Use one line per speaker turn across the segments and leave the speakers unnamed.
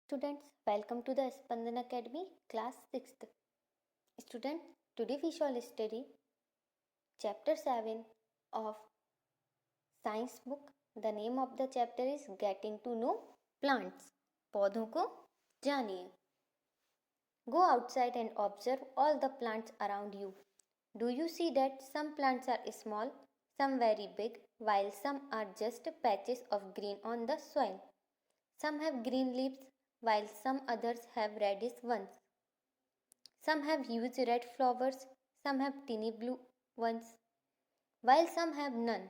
Students, welcome to the Spandan Academy, class 6th. Student, today we shall study chapter 7 of science book. The name of the chapter is Getting to Know Plants. पौधों को जानिए. Go outside and observe all the plants around you. Do you see that some plants are small, some very big, while some are just patches of green on the soil? Some have green leaves, while some others have reddish ones. Some have huge red flowers, some have teeny blue ones, while some have none.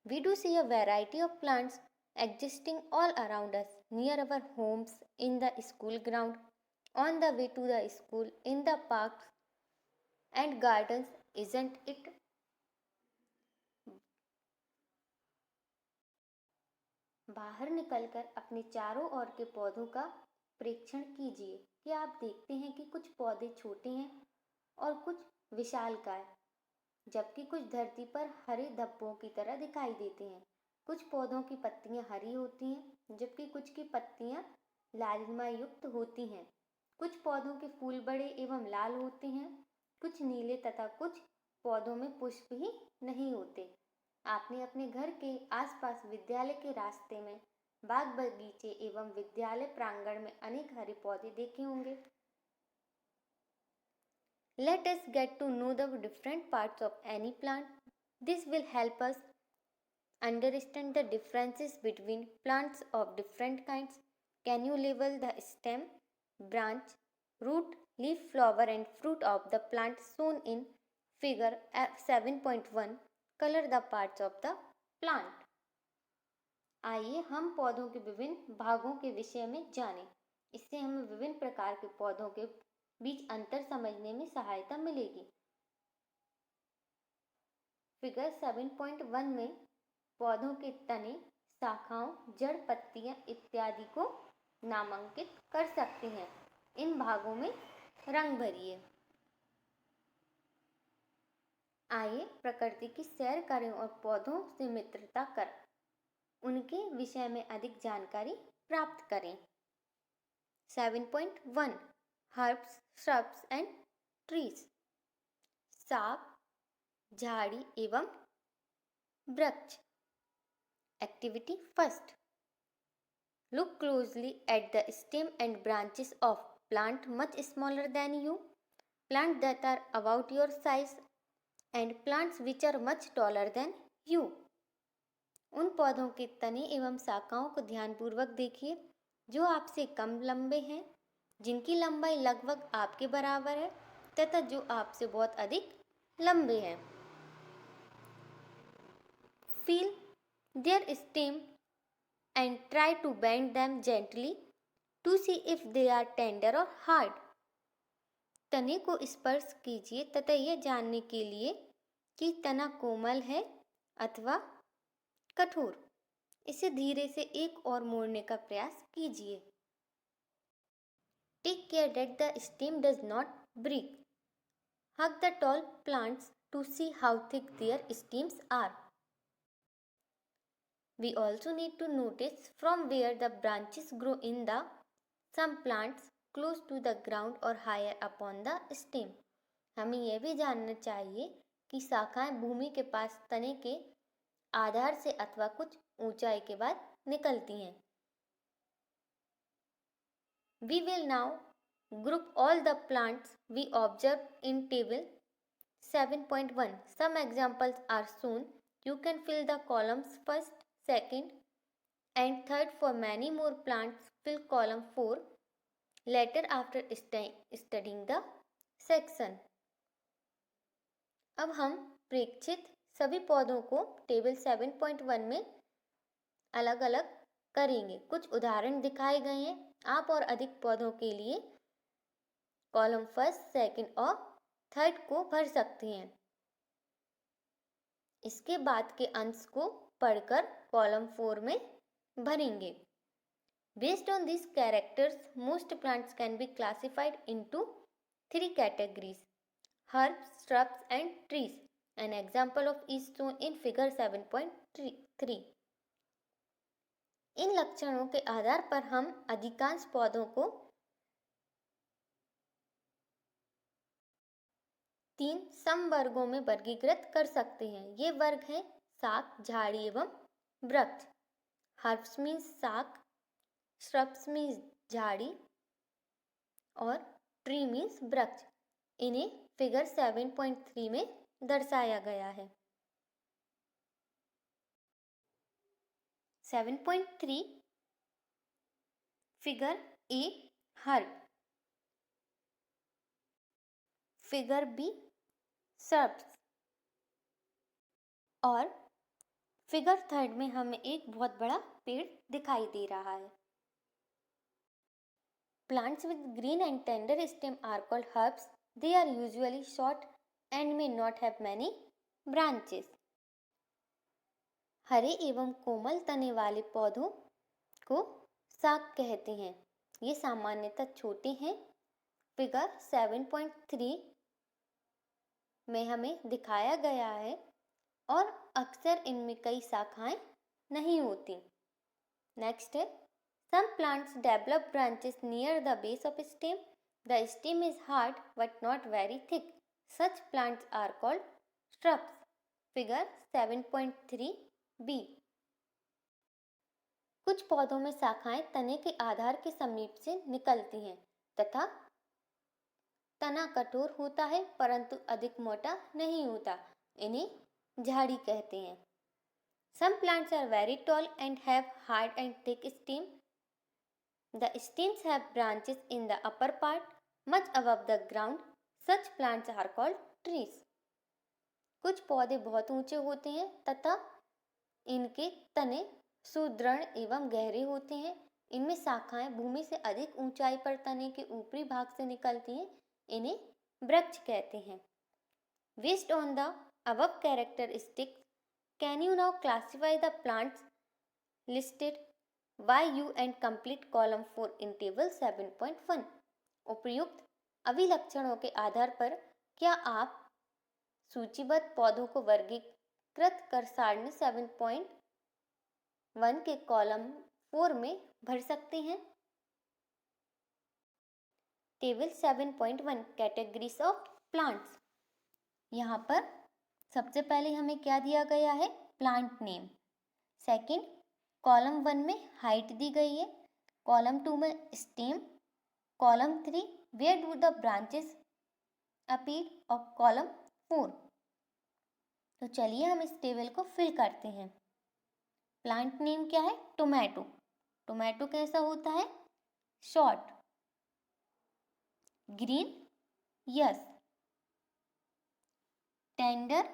We do see a variety of plants existing all around us, near our homes, in the school ground, on the way to the school, in the parks and gardens, isn't it? बाहर निकलकर अपने चारों ओर के पौधों का परीक्षण कीजिए. क्या आप देखते हैं कि कुछ पौधे छोटे हैं और कुछ विशालकाय, जबकि कुछ धरती पर हरे धब्बों की तरह दिखाई देते हैं. कुछ पौधों की पत्तियां हरी होती हैं, जबकि कुछ की पत्तियां लालिमा युक्त होती हैं. कुछ पौधों के फूल बड़े एवं लाल होते हैं, कुछ नीले तथा कुछ पौधों में पुष्प ही नहीं होते. आपने अपने घर के आसपास विद्यालय के रास्ते में बाग बगीचे एवं विद्यालय प्रांगण में अनेक हरे पौधे देखे होंगे. Let us get to know the different parts of any plant. This will help us understand the differences between plants of different kinds. Can you label the stem, branch, root, leaf, flower and fruit of the plant shown in figure 7.1? Color the parts of the plant. आइए हम पौधों के विभिन्न भागों के विषय में जानें. इससे हमें विभिन्न प्रकार के पौधों के बीच अंतर समझने में सहायता मिलेगी. फिगर 7.1 में पौधों के तने, शाखाओं, जड़, पत्तियां इत्यादि को नामांकित कर सकते हैं. इन भागों में रंग भरिए. आइए प्रकृति की सैर करें और पौधों से मित्रता कर उनके विषय में अधिक जानकारी प्राप्त करें. 7.1 Herbs, shrubs and trees. साग, झाड़ी एवं वृक्ष. Activity first. Look closely at the stem and branches of plant much smaller than you, plants that are about your size and plants which are much taller than you. उन पौधों के तने एवं शाखाओं को ध्यानपूर्वक देखिए जो आपसे कम लंबे हैं, जिनकी लंबाई लगभग आपके बराबर है तथा जो आपसे बहुत अधिक लंबे हैं. Feel their stem and try to bend them gently to see if they are tender or hard. तने को स्पर्श कीजिए तथा यह जानने के लिए कि तना कोमल है अथवा कठोर. इसे धीरे से एक और मोड़ने का प्रयास कीजिए. Take care that the stem does not break. Hug the tall plants to see how thick their stems are. We also need to notice from where the branches grow in the some plants close to the ground or higher upon the stem. हमें यह भी जानना चाहिए कि शाखाएं भूमि के पास तने के आधार से अथवा कुछ ऊंचाई के बाद निकलती हैं. We will now group all the plants we observed in table 7.1. Some examples are shown. You can fill the columns first, second and third. For many more plants, fill column 4 later after studying the section. अब हम प्रेक्षित सभी पौधों को table 7.1 में अलग अलग करेंगे. कुछ उदाहरण दिखाए गए हैं. आप और अधिक पौधों के लिए कॉलम फर्स्ट, सेकंड और थर्ड को भर सकते हैं. इसके बाद के अंश को पढ़कर कॉलम 4 में भरेंगे. Based on these characters, most plants can be classified into 3 categories: herbs, shrubs and trees. An example of each shown in figure 7.3. इन लक्षणों के आधार पर हम अधिकांश पौधों को 3 समवर्गों में वर्गीकृत कर सकते हैं। ये वर्ग हैं शाक, झाड़ी एवं वृक्ष। हर्ब्स मीन्स शाक, श्रब्स मीन्स झाड़ी और ट्री मीन्स वृक्ष। इन्हें फिगर 7.3 में दर्शाया गया है। 7.3 figure A herb, figure B shrubs और फिगर 3 में हमें एक बहुत बड़ा पेड़ दिखाई दे रहा है। Plants with green and tender stem are called herbs. They are usually short and may not have many branches. हरे एवं कोमल तने वाले पौधों को शाक कहते हैं। ये सामान्यतः छोटे हैं। फिगर 7.3 में हमें दिखाया गया है और अक्सर इनमें कई शाखाएं नहीं होती। नेक्स्ट है, some plants develop branches near the base of stem. The stem is hard but not very thick. Such plants are called shrubs. Figure 7.3b. कुछ पौधों में शाखाएं तने के आधार के समीप से निकलती हैं तथा तना कठोर होता है परंतु अधिक मोटा नहीं होता। इन्हें झाड़ी कहते हैं। Some plants are very tall and have hard and thick stem. The stems have branches in the upper part, much above the ground. Such plants are called trees. कुछ पौधे बहुत ऊंचे होते हैं तथा इनके तने सुदृढ़ एवं गहरे होते हैं। इनमें शाखाएं भूमि से अधिक ऊंचाई पर तने के ऊपरी भाग से निकलती हैं। इन्हें वृक्ष कहते हैं। Based on the above characteristics, can you now classify the plants listed by you and complete column 4 in table 7.1? उपयुक्त अभिलक्षणों के आधार पर क्या आप सूचीबद्ध पौधों को वर्गीकृत कर सारणी 7.1 के कॉलम 4 में भर सकते हैं? Table 7.1 categories of plants. यहाँ पर सबसे पहले हमें क्या दिया गया है? Plant name. सेकंड, कॉलम 1 में हाइट दी गई है, कॉलम 2 में stem, column 3 where do the branches appear और कॉलम 4। तो चलिए हम इस टेबल को फिल करते हैं। प्लांट नेम क्या है? टोमेटो। टोमेटो कैसा होता है? Short. Green, yes. Tender,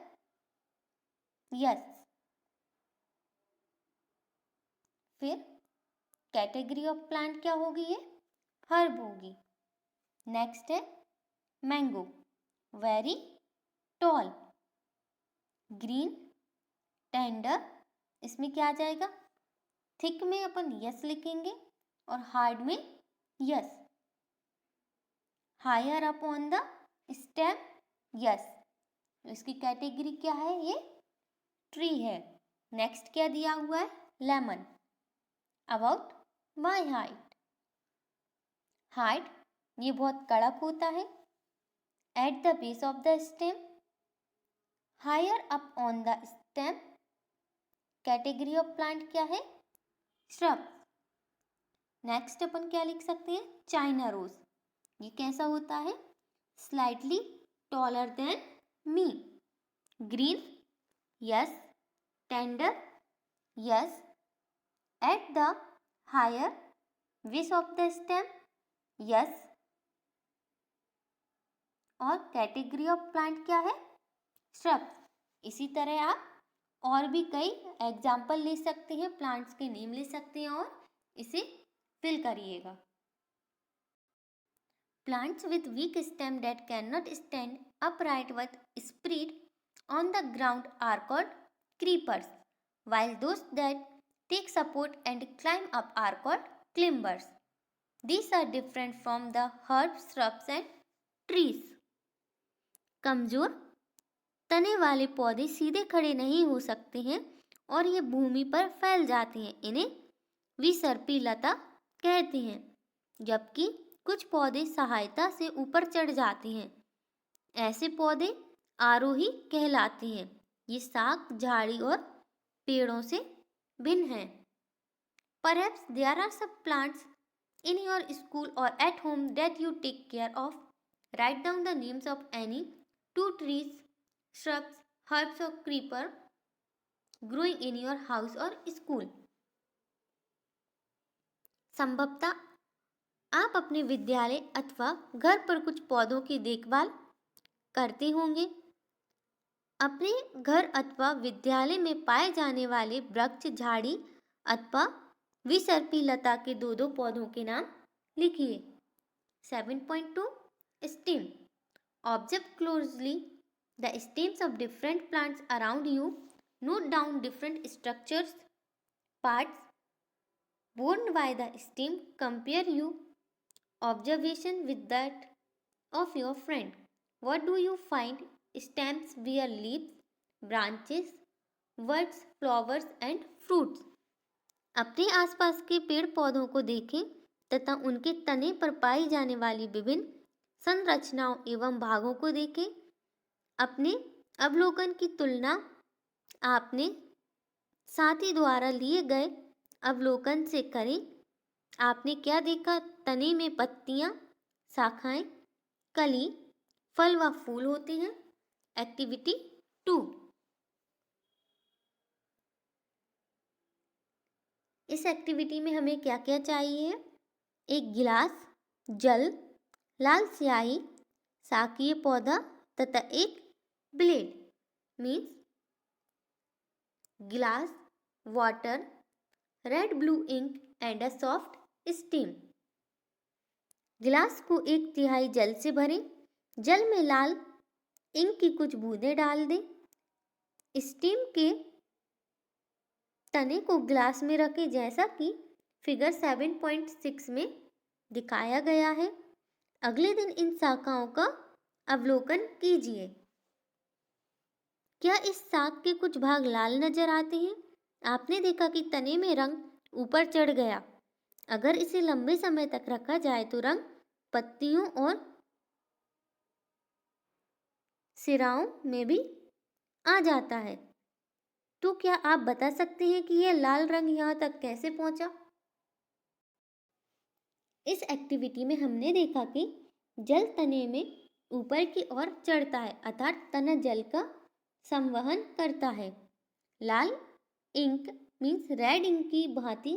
yes. फिर कैटेगरी ऑफ प्लांट क्या होगी? ये हर्ब होगी। नेक्स्ट है mango, very tall. Green, tender, इसमें क्या आ जाएगा? थिक में अपन यस लिखेंगे और हार्ड में yes. Higher up on the stem, yes. इसकी कैटेगरी क्या है? ये ट्री है। नेक्स्ट क्या दिया हुआ है? Lemon, about my height. Height ये बहुत कड़क होता है। At the base of the stem, higher up on the stem. Category of plant क्या है? श्रब। नेक्स्ट अपन क्या लिख सकते हैं? China rose. ये कैसा होता है? Slightly taller than me. Green, yes. Tender, yes. At the higher base of the stem, yes. और कैटेगरी ऑफ प्लांट क्या है? श्रब। इसी तरह आप और भी कई एग्जाम्पल ले सकते हैं, प्लांट्स के नेम ले सकते हैं और इसे फिल करिएगा। Plants with weak stem that cannot stand upright but spread on the ground are called creepers, while those that take support and climb up are called climbers. These are different from the herbs, shrubs and trees. कमजोर तने वाले पौधे सीधे खड़े नहीं हो सकते हैं और ये भूमि पर फैल जाते हैं। इन्हें विसर्पी लता कहते हैं, जबकि कुछ पौधे सहायता से ऊपर चढ़ जाते हैं। ऐसे पौधे आरोही कहलाते हैं। ये शाख, झाड़ी और पेड़ों से भिन्न हैं। Perhaps there are some plants in your school or at home that you take care of. Write down the names of any 2 trees, shrubs, herbs or creeper growing in your house or school. संभवतः आप अपने विद्यालय अथवा घर पर कुछ पौधों की देखभाल करते होंगे। अपने घर अथवा विद्यालय में पाए जाने वाले वृक्ष, झाड़ी अथवा विसर्पी लता के 2 पौधों के नाम लिखिए। 7.2 stem. Observe closely the stems of different plants around you. Note down different structures, parts borne by the stem. Compare your observation with that of your friend. What do you find? Stems bear leaves, branches, buds, flowers and fruits. अपने आसपास के पेड़ पौधों को देखें तथा उनके तने पर पाई जाने वाली विभिन्न संरचनाओं एवं भागों को देखें। अपने अवलोकन की तुलना आपने साथी द्वारा लिए गए अवलोकन से करें। आपने क्या देखा? तने में पत्तियां, शाखाएं, कली, फल व फूल होते हैं। एक्टिविटी 2। इस एक्टिविटी में हमें क्या क्या चाहिए? एक गिलास, जल, लाल स्याही, शाकीय पौधा तथा एक blade. Means glass, water, red blue ink and a soft stem. Glass को 1/3 जल से भरें। जल में लाल इंक की कुछ बूंदें डाल दें। स्टीम के तने को ग्लास में रखें, जैसा कि फिगर 7.6 में दिखाया गया है। अगले दिन इन शाखाओं का अवलोकन कीजिए। क्या इस शाख के कुछ भाग लाल नजर आते हैं? आपने देखा कि तने में रंग ऊपर चढ़ गया। अगर इसे लंबे समय तक रखा जाए तो रंग पत्तियों और सिराओं में भी आ जाता है। तो क्या आप बता सकते हैं कि यह लाल रंग यहाँ तक कैसे पहुंचा? इस एक्टिविटी में हमने देखा कि जल तने में ऊपर की ओर चढ़ता है, अर्थात तना जल का संवहन करता है। लाल इंक मीन्स रेड इंक की भांति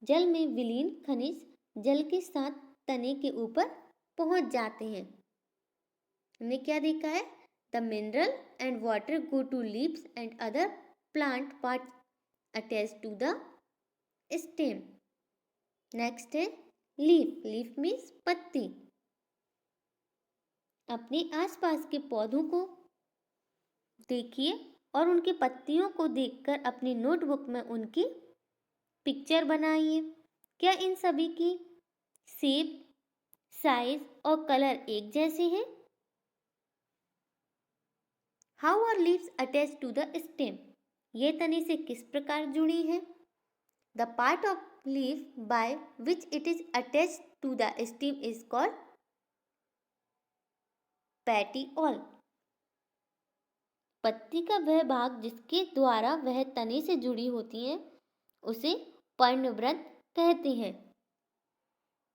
जल में विलीन खनिज जल के साथ तने के ऊपर पहुंच जाते हैं। हमने क्या देखा है? The mineral and water go to leaves and other plant part attached to the stem. Next है लीफ। लीफ मीन्स पत्ती। अपने आसपास के पौधों को देखिए और उनकी पत्तियों को देखकर अपनी नोटबुक में उनकी पिक्चर बनाइए। क्या इन सभी की शेप, साइज और कलर एक जैसे हैं? How are leaves attached to the stem? ये तने से किस प्रकार जुड़ी है? The part of leaf by which it is attached to the stem is called petiole. पत्ती का वह भाग जिसके द्वारा वह तने से जुड़ी होती है उसे पर्णवृंत कहते हैं।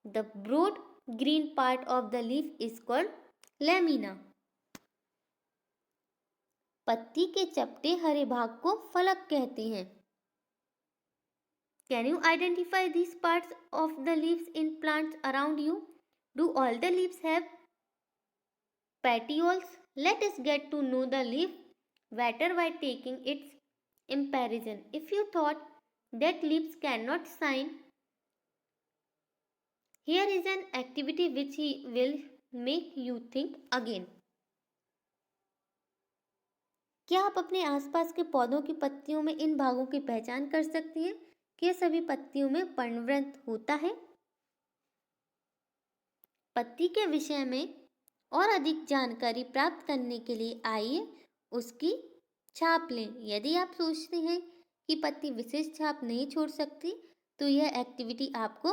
The broad green part of the leaf is called lamina. पत्ती के चपटे हरे भाग को फलक कहते हैं। Can you identify these parts of the leaves in plants around you? Do all the leaves have petioles? Let us get to know the leaf better by taking its comparison. If you thought that leaves cannot shine, here is an activity which will make you think again. क्या आप अपने आसपास के पौधों की पत्तियों में इन भागों की पहचान कर सकते हैं कि सभी पत्तियों में पर्णवृंत होता है? पत्ती के विषय में और अधिक जानकारी प्राप्त करने के लिए आइए उसकी छाप लें। यदि आप सोचते हैं कि पत्ती विशेष छाप नहीं छोड़ सकती तो यह एक्टिविटी आपको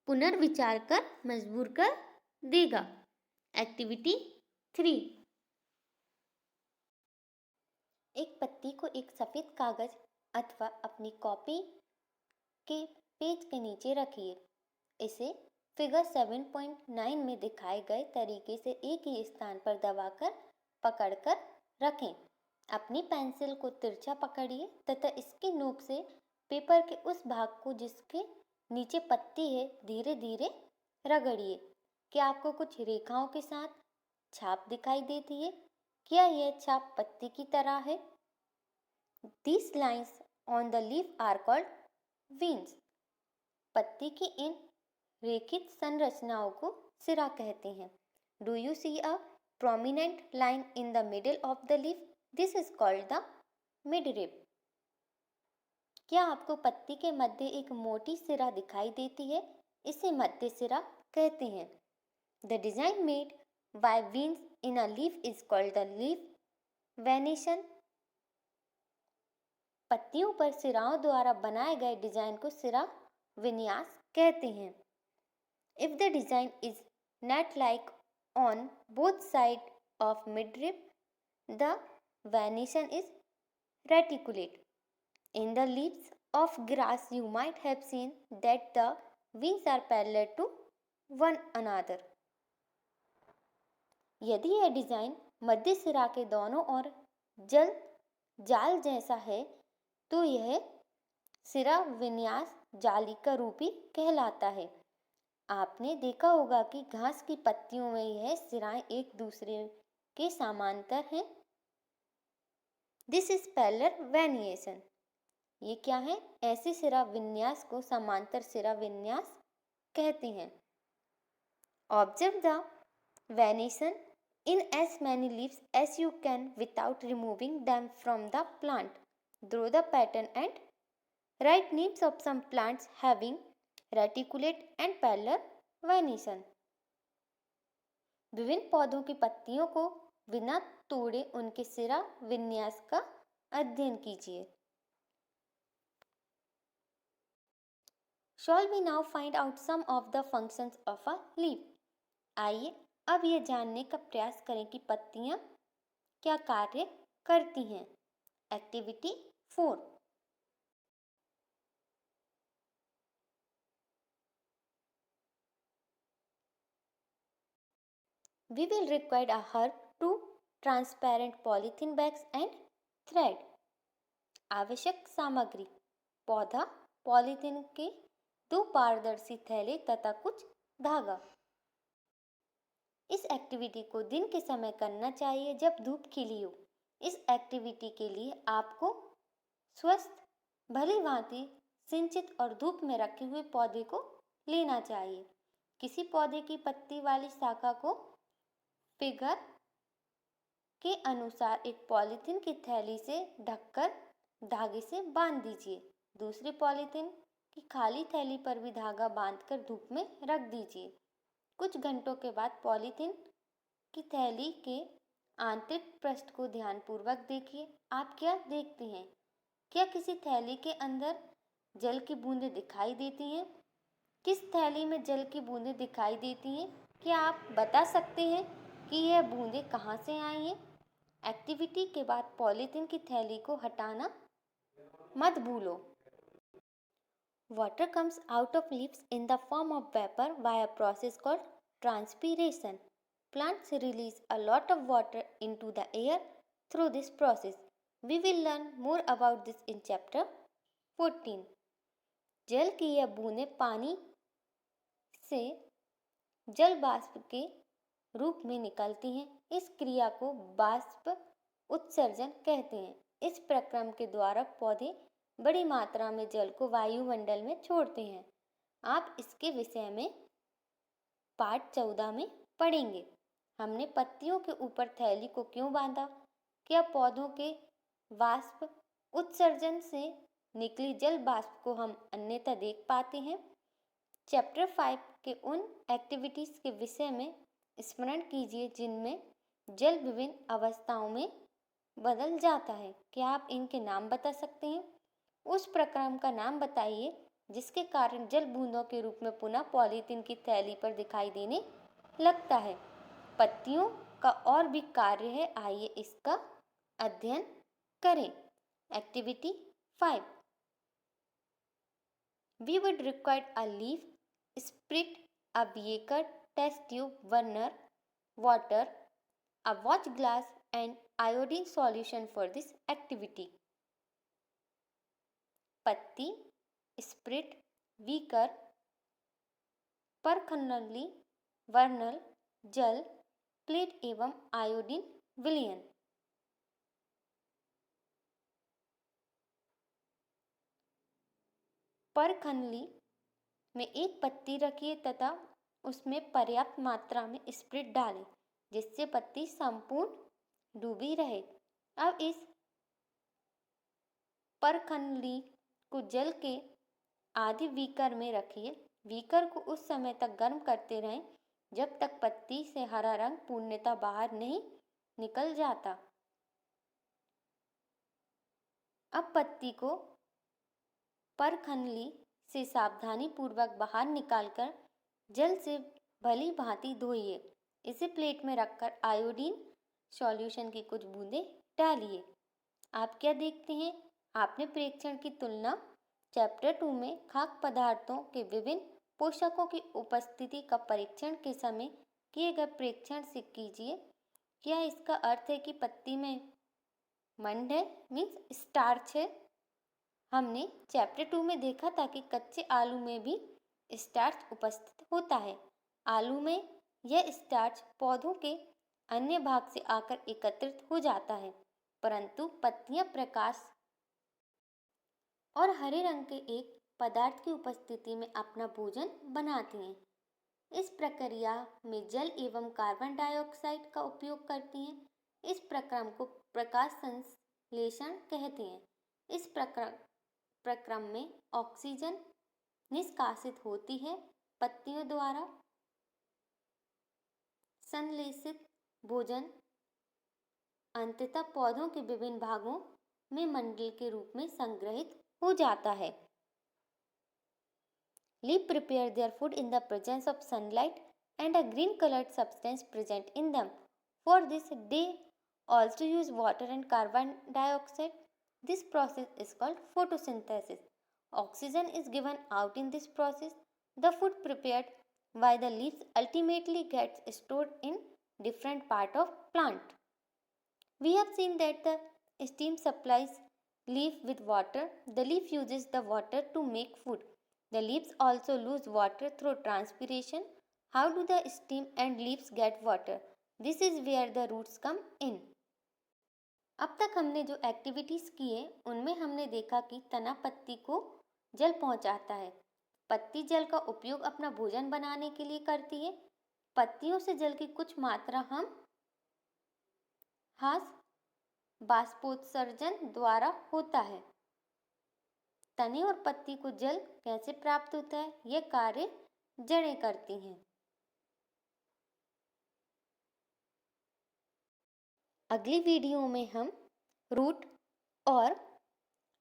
पुनर्विचार कर मजबूर कर देगा। एक्टिविटी 3, एक पत्ती को एक सफेद कागज अथवा अपनी कॉपी के पेज के नीचे रखिए। इसे फिगर 7.9 में दिखाए गए तरीके से एक ही स्थान पर दबाकर पकड़कर रखें। अपनी पेंसिल को तिरछा पकड़िए तथा इसकी नोक से पेपर के उस भाग को जिसके नीचे पत्ती है धीरे धीरे रगड़िए। क्या आपको कुछ रेखाओं के साथ छाप दिखाई देती है? क्या यह छाप पत्ती की तरह है? These lines on the leaf are called veins. पत्ती की इन रेखित संरचनाओं को सिरा कहते हैं। Do you see a prominent line in the middle of the leaf? This is called the midrib. क्या आपको पत्ती के मध्य एक मोटी सिरा दिखाई देती है? इसे मध्य सिरा कहते हैं। The design made by veins in a leaf is called the leaf venation. पत्तियों पर सिराओं द्वारा बनाए गए डिजाइन को सिरा विन्यास कहते हैं। If the design is net-like on both sides of midrib, the venation is reticulate. In the leaves of grass, you might have seen that the veins are parallel to one another. यदि यह design मध्य सिरा के दोनों ओर जाल जैसा है तो यह सिरा विन्यास जाली का रूपी कहलाता है। आपने देखा होगा कि घास की पत्तियों में यह सिराएं एक दूसरे के समांतर हैं। This is parallel venation. ये क्या है? ऐसे सिरा विन्यास को समांतर सिरा विन्यास कहते हैं। Observe the venation in as many leaves as you can without removing them from the plant. Draw the pattern and write names of some plants having reticulate and parallel venation. विभिन्न पौधों की पत्तियों को बिना तोड़े उनके सिरा विन्यास का अध्ययन कीजिए। Shall we now find out some of the functions of a leaf? आइए अब यह जानने का प्रयास करें कि पत्तियां क्या कार्य करती हैं। Activity 4, we will require a herb, 2 transparent polythene bags and thread. आवश्यक सामग्री: पौधा, पॉलीथीन के 2 पारदर्शी थैले तथा कुछ धागा। इस एक्टिविटी को दिन के समय करना चाहिए जब धूप खिली हो। इस एक्टिविटी के लिए आपको स्वस्थ, भली भांति सिंचित और धूप में रखे हुए पौधे को लेना चाहिए। किसी पौधे की पत्ती वाली शाखा को फिगर के अनुसार एक पॉलीथीन की थैली से ढककर धागे से बांध दीजिए। दूसरी पॉलीथीन की खाली थैली पर भी धागा बांधकर धूप में रख दीजिए। कुछ घंटों के बाद पॉलीथीन की थैली के आंतरिक पृष्ठ को ध्यानपूर्वक देखिए। आप क्या देखते हैं? क्या किसी थैली के अंदर जल की बूंदें दिखाई देती हैं? किस थैली में जल की बूंदें दिखाई देती हैं? क्या आप बता सकते हैं कि यह बूंदें कहाँ से आई हैं? एक्टिविटी के बाद पॉलीथीन की थैली को हटाना मत भूलो। Water comes out of leaves in the form of vapor via a process called transpiration. Plants release a lot of water into the air through this process. We will learn more about this in chapter 14. जल की यह बूंदें पानी से जल वाष्प के रूप में निकलती हैं। इस क्रिया को वाष्प उत्सर्जन कहते हैं। इस प्रक्रम के द्वारा पौधे बड़ी मात्रा में जल को वायुमंडल में छोड़ते हैं। आप इसके विषय में पाठ 14 में पढ़ेंगे। हमने पत्तियों के ऊपर थैली को क्यों बांधा? क्या पौधों के वाष्प उत्सर्जन से निकली जल वाष्प को हम अन्यथा देख पाते हैं? चैप्टर 5 के उन एक्टिविटीज के विषय में स्मरण कीजिए जिनमें जल विभिन्न अवस्थाओं में बदल जाता है। क्या आप इनके नाम बता सकते हैं? उस प्रक्रम का नाम बताइए जिसके कारण जल बूंदों के रूप में पुनः पॉलीथीन की थैली पर दिखाई देने लगता है। पत्तियों का और भी कार्य है, आइए इसका अध्ययन करें। Activity 5. We would require a leaf, sprit, a beaker, test tube, burner, water, a watch glass and iodine solution for this activity. पत्ती, स्प्रिट, बीकर, परखनली, वर्नल, जल, प्लेट एवं आयोडीन विलयन। परखनली में एक पत्ती रखिए तथा उसमें पर्याप्त मात्रा में स्प्रिट डालें जिससे पत्ती संपूर्ण डूबी रहे। अब इस परखनली को जल के आधे बीकर में रखिए। बीकर को उस समय तक गर्म करते रहें जब तक पत्ती से हरा रंग पूर्णतः बाहर नहीं निकल जाता। अब पत्ती को परखनली से सावधानी पूर्वक बाहर निकालकर जल से भली भांति धोइए। इसे प्लेट में रखकर आयोडीन सॉल्यूशन की कुछ बूंदें डालिए। आप क्या देखते हैं? आपने प्रेक्षण की तुलना चैप्टर 2 में खाद्य पदार्थों के विभिन्न पोषकों की उपस्थिति का परीक्षण के समय किए गए प्रेक्षण से कीजिए। क्या इसका अर्थ है कि पत्ती में मंड है, मीन्स स्टार्च है? हमने चैप्टर 2 में देखा था कि कच्चे आलू में भी स्टार्च उपस्थित होता है। आलू में यह स्टार्च पौधों के अन्य भाग से आकर एकत्रित हो जाता है, परंतु पत्तियां प्रकाश और हरे रंग के एक पदार्थ की उपस्थिति में अपना भोजन बनाती हैं। इस प्रक्रिया में जल एवं कार्बन डाइऑक्साइड का उपयोग करती हैं। इस प्रक्रम को प्रकाश संश्लेषण कहते हैं। इस प्रक्रम में ऑक्सीजन निष्कासित होती है। पत्तियों द्वारा संश्लेषित भोजन अंततः पौधों के विभिन्न भागों में मंडल के रूप में संग्रहित हो जाता है। Leaf prepare their food in the presence of sunlight and a green colored substance present in them. For this, they also use water and carbon dioxide. This process is called photosynthesis. Oxygen is given out in this process. The food prepared by the leaves ultimately gets stored in different part of plant. We have seen that the stem supplies leaf with water. The leaf uses the water to make food. The leaves also lose water through transpiration. How do the stem and leaves get water? This is where the roots come in. अब तक हमने जो activities की है उनमें हमने देखा कि तना पत्ती को जल पहुंचाता है। पत्ती जल का उपयोग अपना भोजन बनाने के लिए करती है। पत्तियों से जल की कुछ मात्रा हम बाष्पोत्सर्जन द्वारा होता है। तने और पत्ती को जल कैसे प्राप्त होता है, यह कार्य जड़ें करती हैं। अगली वीडियो में हम रूट और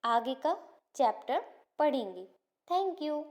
आगे का चैप्टर पढ़ेंगे। Thank you.